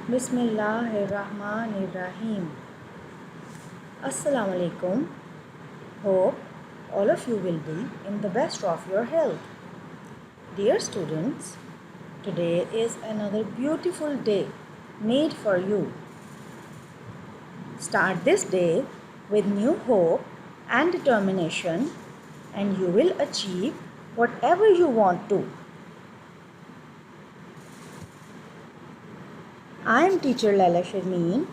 Bismillahirrahmanirrahim. Assalamu alaikum. Hope all of you will be in the best of your health. Dear students, today is another beautiful day made for you. Start this day with new hope and determination, and you will achieve whatever you want to. I am teacher Laila Sharmeen,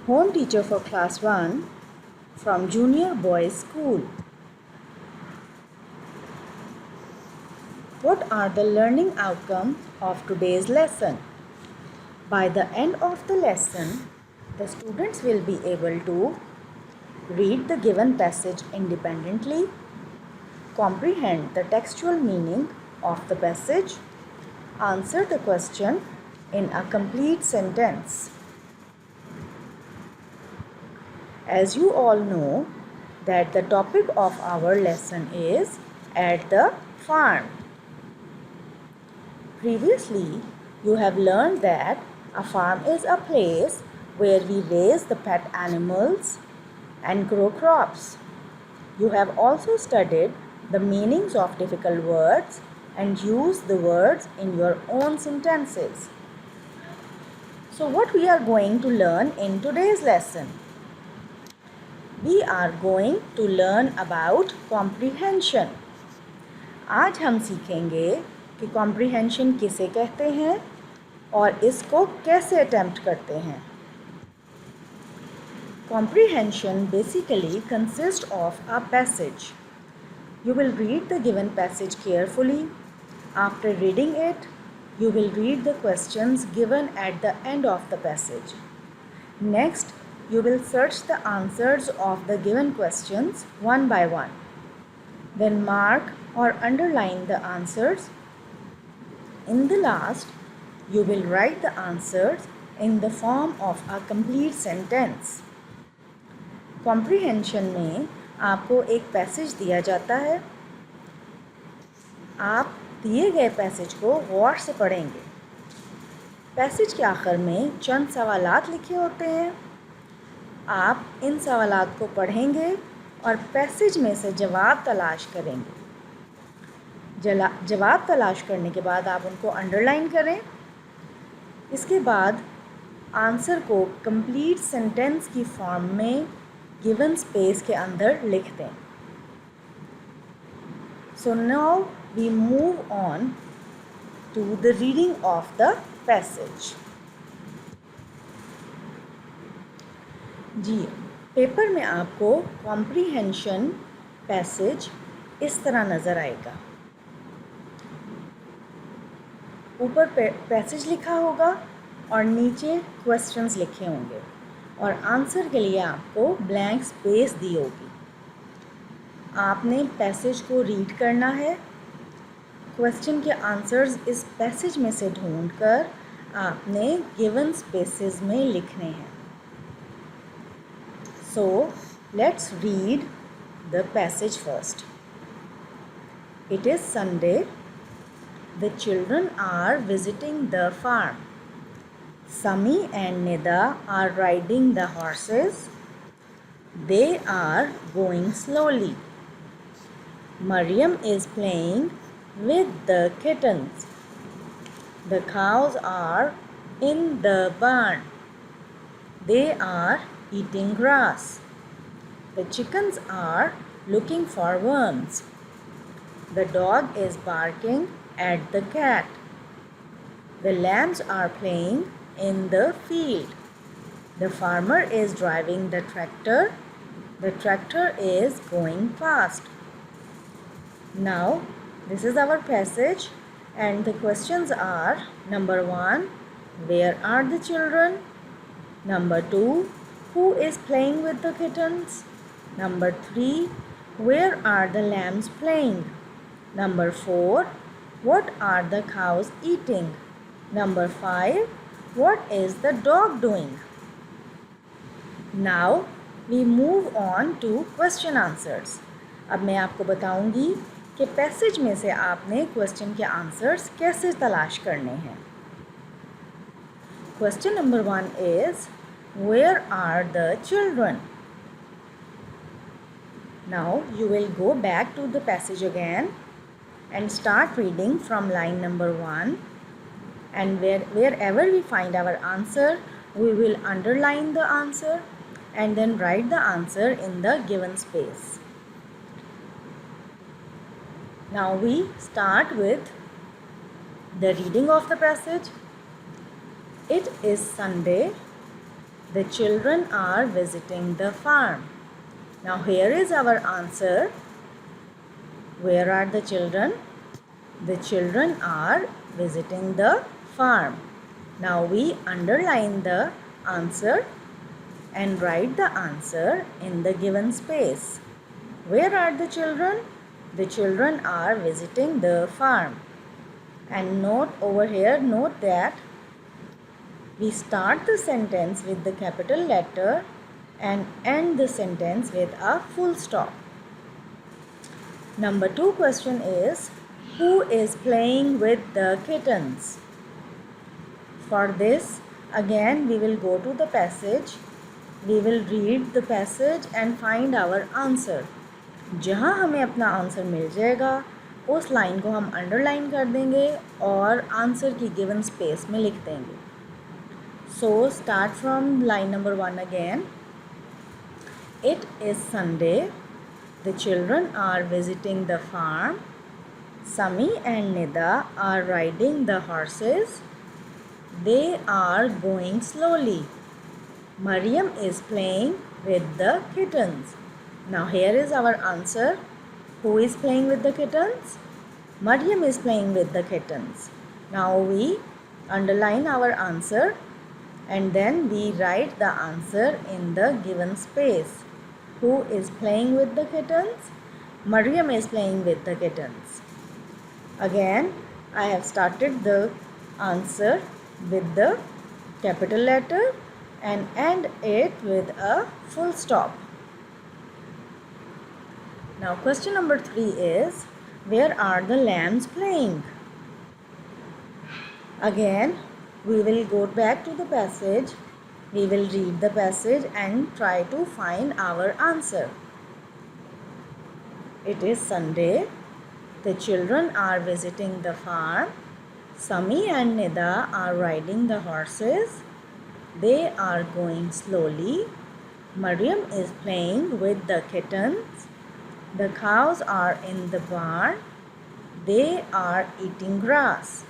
home teacher for class 1 from Junior Boys School. What are the learning outcomes of today's lesson? By the end of the lesson, the students will be able to read the given passage independently, comprehend the textual meaning of the passage, answer the question in a complete sentence. As you all know that the topic of our lesson is at the farm. Previously, you have learned that a farm is a place where we raise the pet animals and grow crops. You have also studied the meanings of difficult words and use the words in your own sentences. So what we are going to learn in today's lesson? We are going to learn about comprehension. आज हम सीखेंगे कि comprehension किसे कहते हैं और इसको कैसे attempt करते हैं. Comprehension basically consists of a passage. You will read the given passage carefully. After reading it, you will read the questions given at the end of the passage. Next, you will search the answers of the given questions one by one. Then mark or underline the answers. In the last, you will write the answers in the form of a complete sentence. Comprehension में आपको एक passage दिया जाता है. आप दिए गए passage को गौर से पढ़ेंगे. पैसेज के आखिर में चंद सवालात लिखे होते हैं. आप इन सवालात को पढ़ेंगे और पैसेज में से जवाब तलाश करेंगे. जवाब तलाश करने के बाद आप उनको अंडरलाइन करें. इसके बाद आंसर को कंप्लीट सेंटेंस की फॉर्म में गिवन स्पेस के अंदर लिख दें. So now we move on to the reading of the passage. जी, पेपर में आपको कॉम्प्रीहेंशन पैसेज इस तरह नज़र आएगा. ऊपर पैसेज लिखा होगा और नीचे क्वेश्चंस लिखे होंगे और आंसर के लिए आपको ब्लैंक स्पेस दी होगी. आपने पैसेज को रीड करना है. क्वेश्चन के आंसर्स इस पैसेज में से ढूंढकर आपने गिवन स्पेसेस में लिखने हैं. So, let's read the passage first. It is Sunday. The children are visiting the farm. Sami and Nida are riding the horses. They are going slowly. Mariam is playing with the kittens. The cows are in the barn. They are eating grass. The chickens are looking for worms. The dog is barking at the cat. The lambs are playing in the field. The farmer is driving the tractor. The tractor is going fast. Now, this is our passage and the questions are: number 1, where are the children? Number 2, who is playing with the kittens? Number 3, where are the lambs playing? Number 4, what are the cows eating? Number 5, what is the dog doing? Now we move on to question answers. अब मैं आपको बताऊंगी कि passage में से आपने question के answers कैसे तलाश करने हैं. Question number 1 is, where are the children? Now you will go back to the passage again and start reading from line number 1, and wherever we find our answer, we will underline the answer and then write the answer in the given space. Now we start with the reading of the passage. It is Sunday. The children are visiting the farm. Now here is our answer. Where are the children? The children are visiting the farm. Now we underline the answer and write the answer in the given space. Where are the children? The children are visiting the farm. And note over here, note that we start the sentence with the capital letter and end the sentence with a full stop. Number 2 question is, who is playing with the kittens? For this, again we will go to the passage. We will read the passage and find our answer. जहाँ हमें अपना answer मिल जाएगा उस line को हम underline कर देंगे और आंसर की गिवन स्पेस में लिख देंगे. So start from line number 1 again. It is Sunday. The children are visiting the farm. Sami and Nida are riding the horses. They are going slowly. Mariam is playing with the kittens. Now here is our answer. Who is playing with the kittens? Mariam is playing with the kittens. Now we underline our answer and then we write the answer in the given space. Who is playing with the kittens? Mariam is playing with the kittens. Again, I have started the answer with the capital letter and end it with a full stop. Now question number 3 is, where are the lambs playing? Again, we will go back to the passage. We will read the passage and try to find our answer. It is Sunday. The children are visiting the farm. Sami and Nida are riding the horses. They are going slowly. Mariam is playing with the kittens. The cows are in the barn. They are eating grass.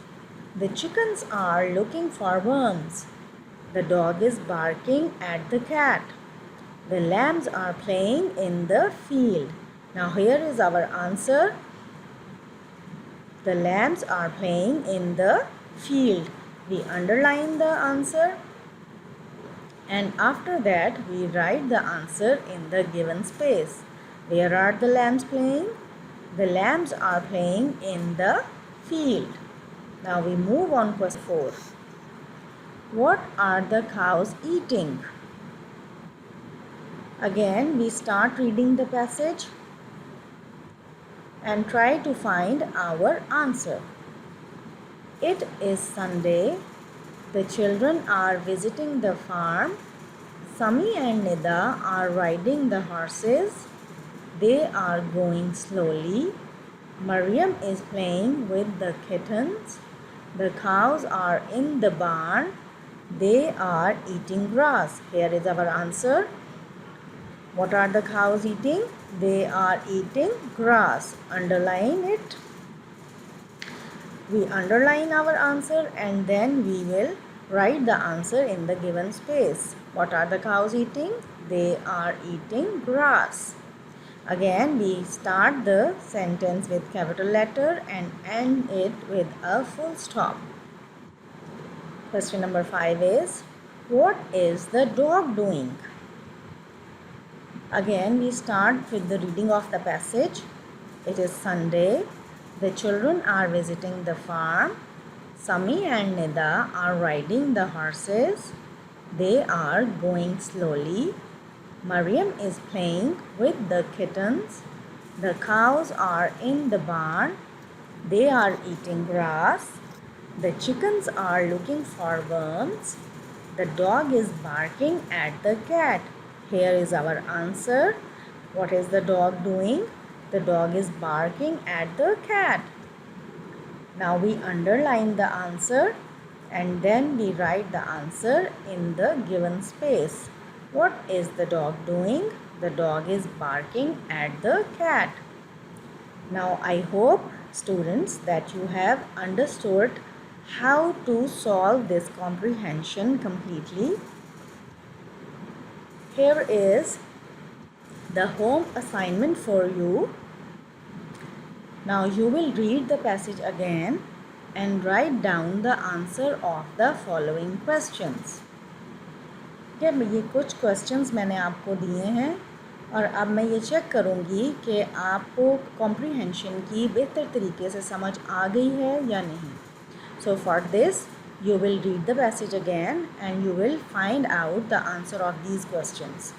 The chickens are looking for worms. The dog is barking at the cat. The lambs are playing in the field. Now here is our answer. The lambs are playing in the field. We underline the answer and after that we write the answer in the given space. Where are the lambs playing? The lambs are playing in the field. Now we move on to question 4. What are the cows eating? Again, we start reading the passage and try to find our answer. It is Sunday. The children are visiting the farm. Sami and Nida are riding the horses. They are going slowly. Mariam is playing with the kittens. The cows are in the barn. They are eating grass. Here is our answer. What are the cows eating? They are eating grass. Underline it. We underline our answer and then we will write the answer in the given space. What are the cows eating? They are eating grass. Again, we start the sentence with capital letter and end it with a full stop. Question number 5 is, what is the dog doing? Again, we start with the reading of the passage. It is Sunday. The children are visiting the farm. Sami and Nida are riding the horses. They are going slowly. Mariam is playing with the kittens. The cows are in the barn. They are eating grass. The chickens are looking for worms. The dog is barking at the cat. Here is our answer. What is the dog doing? The dog is barking at the cat. Now we underline the answer and then we write the answer in the given space. What is the dog doing? The dog is barking at the cat. Now I hope students that you have understood how to solve this comprehension completely. Here is the home assignment for you. Now you will read the passage again and write down the answer of the following questions. ये कुछ questions मैंने आपको दिए हैं और अब मैं ये चेक करूँगी कि आपको कॉम्प्रीहेंशन की बेहतर तरीके से समझ आ गई है या नहीं. So for this you will read the passage again and you will find out the answer of these questions.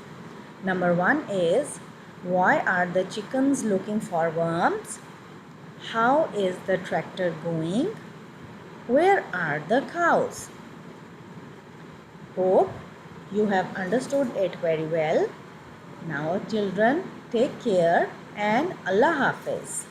Number 1 is, why are the chickens looking for worms? How is the tractor going? Where are the cows? Hope you have understood it very well. Now children, take care and Allah Hafiz.